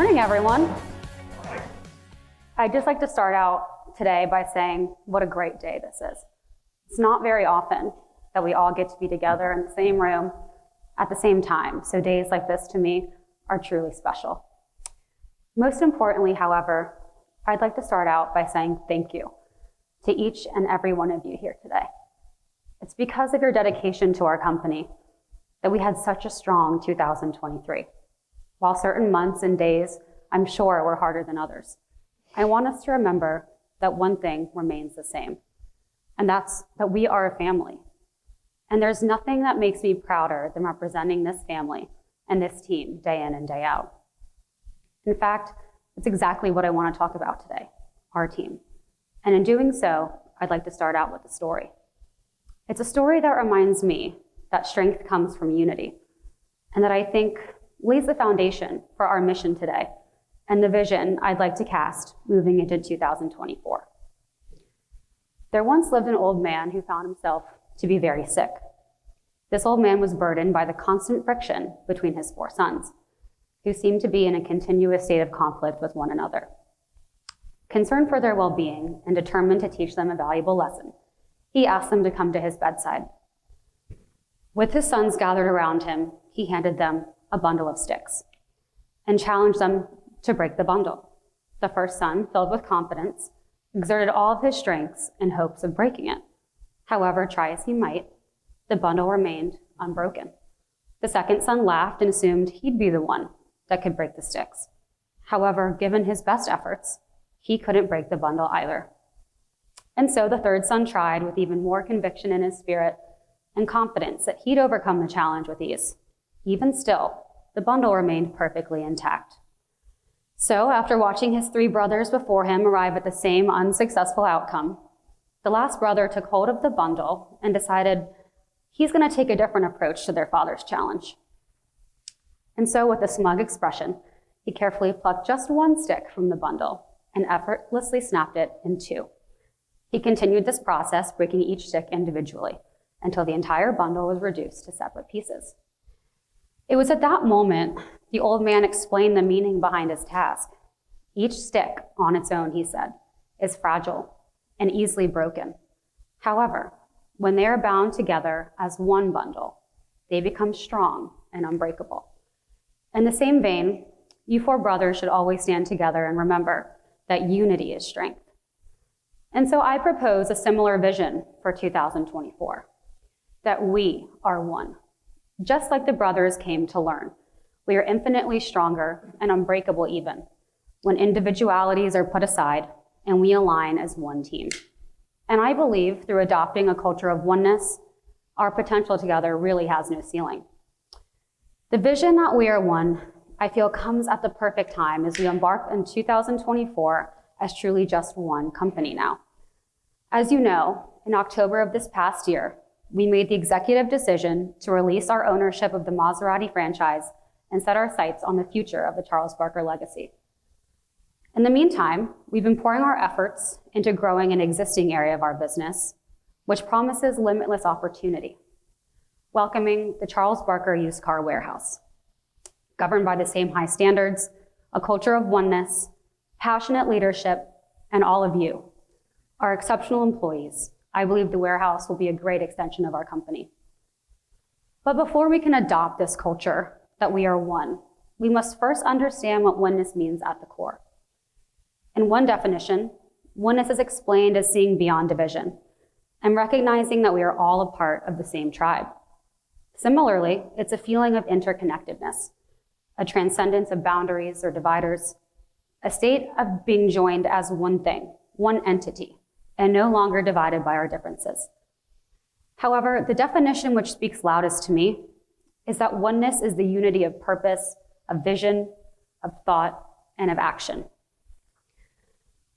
morning, everyone. I'd just like to start out today by saying what a great day this is. It's not very often that we all get to be together in the same room at the same time, so days like this to me are truly special. Most importantly, however, I'd like to start out by saying thank you to each and every one of you here today. It's because of your dedication to our company that we had such a strong 2023. While certain months and days, I'm sure, were harder than others, I want us to remember that one thing remains the same, and that's that we are a family. And there's nothing that makes me prouder than representing this family and this team day in and day out. In fact, it's exactly what I want to talk about today, our team. And in doing so, I'd like to start out with a story. It's a story that reminds me that strength comes from unity, and that I think lays the foundation for our mission today and the vision I'd like to cast moving into 2024. There once lived an old man who found himself to be very sick. This old man was burdened by the constant friction between his 4 sons, who seemed to be in a continuous state of conflict with one another. Concerned for their well-being and determined to teach them a valuable lesson, he asked them to come to his bedside. With his sons gathered around him, he handed them a bundle of sticks and challenged them to break the bundle. The first son, filled with confidence, exerted all of his strengths in hopes of breaking it. However, try as he might, the bundle remained unbroken. The second son laughed and assumed he'd be the one that could break the sticks. However, given his best efforts, he couldn't break the bundle either. And so the third son tried with even more conviction in his spirit and confidence that he'd overcome the challenge with ease. Even still, the bundle remained perfectly intact. So after watching his 3 brothers before him arrive at the same unsuccessful outcome, the last brother took hold of the bundle and decided he's going to take a different approach to their father's challenge. And so with a smug expression, he carefully plucked just 1 stick from the bundle and effortlessly snapped it in 2. He continued this process, breaking each stick individually until the entire bundle was reduced to separate pieces. It was at that moment the old man explained the meaning behind his task. Each stick on its own, he said, is fragile and easily broken. However, when they are bound together as one bundle, they become strong and unbreakable. In the same vein, you 4 brothers should always stand together and remember that unity is strength. And so I propose a similar vision for 2024, that we are one. Just like the brothers came to learn, we are infinitely stronger and unbreakable even when individualities are put aside and we align as one team. And I believe through adopting a culture of oneness, our potential together really has no ceiling. The vision that we are one, I feel, comes at the perfect time as we embark on 2024 as truly just one company now. As you know, in October of this past year, we made the executive decision to release our ownership of the Maserati franchise and set our sights on the future of the Charles Barker legacy. In the meantime, we've been pouring our efforts into growing an existing area of our business, which promises limitless opportunity, welcoming the Charles Barker Used Car Warehouse, governed by the same high standards, a culture of oneness, passionate leadership, and all of you, our exceptional employees. I believe the warehouse will be a great extension of our company. But before we can adopt this culture that we are one, we must first understand what oneness means at the core. In one definition, oneness is explained as seeing beyond division and recognizing that we are all a part of the same tribe. Similarly, it's a feeling of interconnectedness, a transcendence of boundaries or dividers, a state of being joined as one thing, one entity, and no longer divided by our differences. However, the definition which speaks loudest to me is that oneness is the unity of purpose, of vision, of thought, and of action.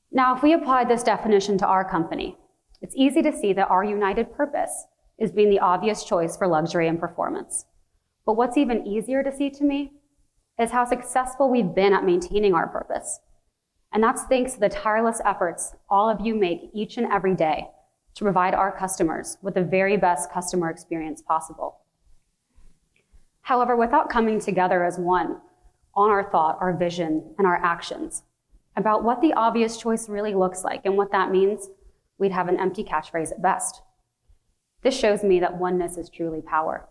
Now, if we apply this definition to our company, it's easy to see that our united purpose is being the obvious choice for luxury and performance. But what's even easier to see to me is how successful we've been at maintaining our purpose. And that's thanks to the tireless efforts all of you make each and every day to provide our customers with the very best customer experience possible. However, without coming together as one, on our thought, our vision, and our actions about what the obvious choice really looks like and what that means, we'd have an empty catchphrase at best. This shows me that oneness is truly power.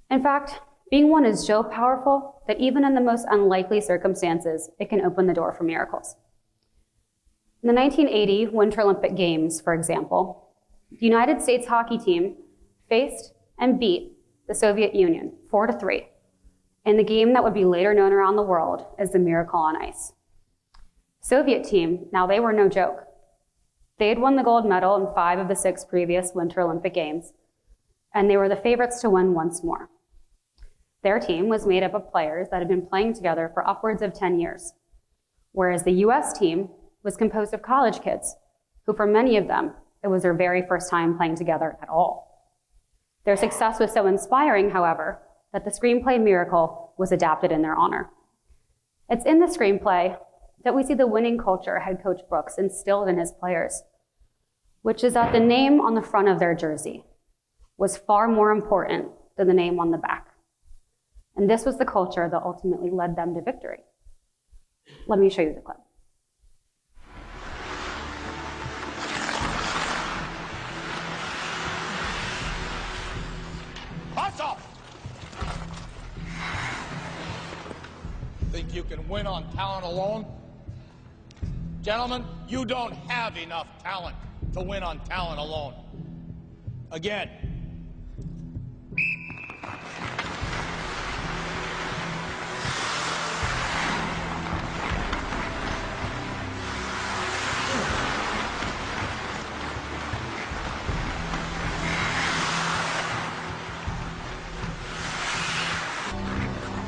In fact, being one is so powerful that even in the most unlikely circumstances, it can open the door for miracles. In the 1980 Winter Olympic Games, for example, the United States hockey team faced and beat the Soviet Union 4-3 in the game that would be later known around the world as the Miracle on Ice. Soviet team, now they were no joke. They had won the gold medal in 5 of the 6 previous Winter Olympic Games, and they were the favorites to win once more. Their team was made up of players that had been playing together for upwards of 10 years, whereas the US team was composed of college kids, who for many of them, it was their very first time playing together at all. Their success was so inspiring, however, that the screenplay Miracle was adapted in their honor. It's in the screenplay that we see the winning culture head coach Brooks instilled in his players, which is that the name on the front of their jersey was far more important than the name on the back. And this was the culture that ultimately led them to victory. Let me show you the clip. Pass off! Think you can win on talent alone? Gentlemen, you don't have enough talent to win on talent alone. Again.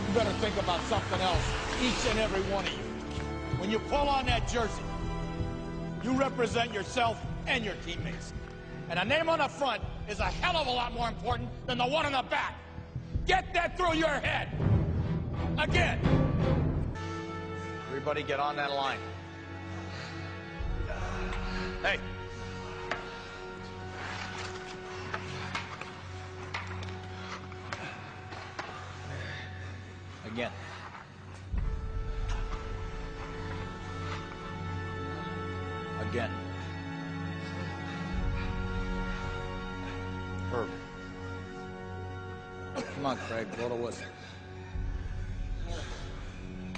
You better think about something else, each and every one of you. When you pull on that jersey, you represent yourself and your teammates. And a name on the front is a hell of a lot more important than the one on the back. Get that through your head. Again. Everybody get on that line. Hey. Again. Again. Herb. Come on, Craig, blow the whistle.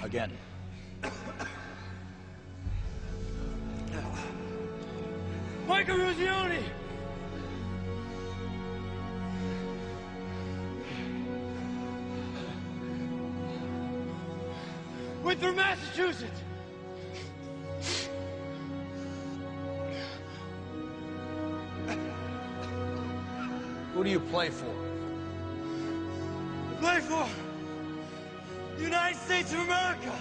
Again. Michael Ruzioni! Winthrop, Massachusetts! Who do you play for? Play for the United States of America!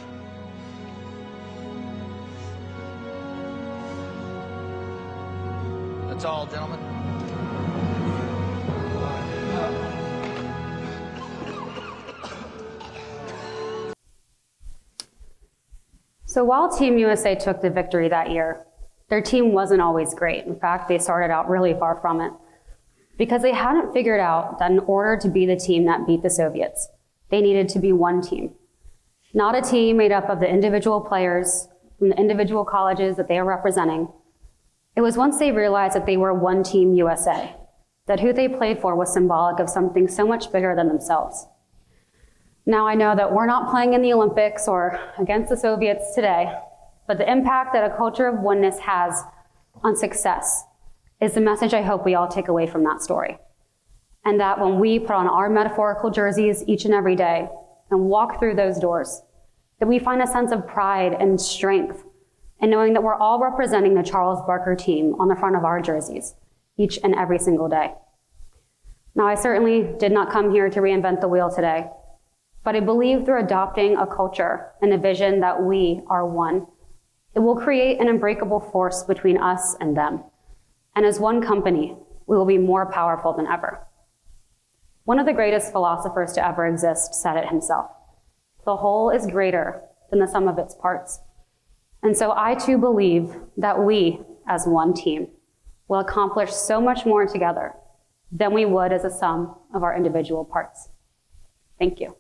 That's all, gentlemen. So while Team USA took the victory that year, their team wasn't always great. In fact, they started out really far from it, because they hadn't figured out that in order to be the team that beat the Soviets, they needed to be one team. Not a team made up of the individual players from the individual colleges that they were representing. It was once they realized that they were one team USA, that who they played for was symbolic of something so much bigger than themselves. Now I know that we're not playing in the Olympics or against the Soviets today, but the impact that a culture of oneness has on success is the message I hope we all take away from that story. And that when we put on our metaphorical jerseys each and every day and walk through those doors, that we find a sense of pride and strength in knowing that we're all representing the Charles Barker team on the front of our jerseys each and every single day. Now, I certainly did not come here to reinvent the wheel today, but I believe through adopting a culture and a vision that we are one, it will create an unbreakable force between us and them. And as one company, we will be more powerful than ever. One of the greatest philosophers to ever exist said it himself: "The whole is greater than the sum of its parts." And so I too believe that we, as one team, will accomplish so much more together than we would as a sum of our individual parts. Thank you.